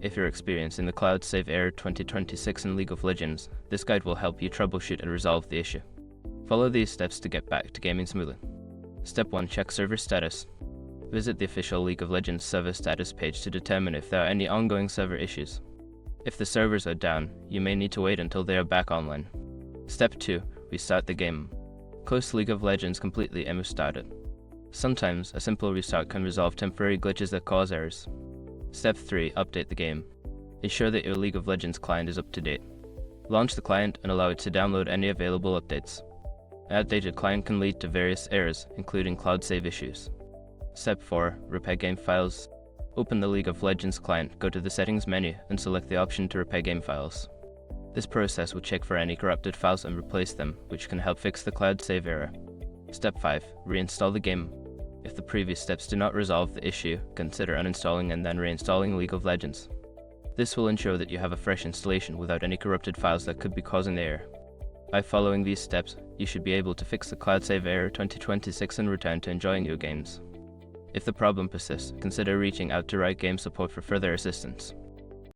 If you're experiencing the Cloud Save Error 2026 in League of Legends, this guide will help you troubleshoot and resolve the issue. Follow these steps to get back to gaming smoothly. Step 1. Check server status. Visit the official League of Legends server status page to determine if there are any ongoing server issues. If the servers are down, you may need to wait until they are back online. Step 2. Restart the game. Close League of Legends completely and restart it. Sometimes, a simple restart can resolve temporary glitches that cause errors. Step 3. Update the game. Ensure that your League of Legends client is up to date. Launch the client and allow it to download any available updates. An outdated client can lead to various errors, including cloud save issues. Step 4. Repair game files. Open the League of Legends client, go to the settings menu, and select the option to repair game files. This process will check for any corrupted files and replace them, which can help fix the cloud save error. Step 5. Reinstall the game. If the previous steps do not resolve the issue, consider uninstalling and then reinstalling League of Legends. This will ensure that you have a fresh installation without any corrupted files that could be causing the error. By following these steps, you should be able to fix the Cloud Save Error 2026 and return to enjoying your games. If the problem persists, consider reaching out to Riot Games support for further assistance.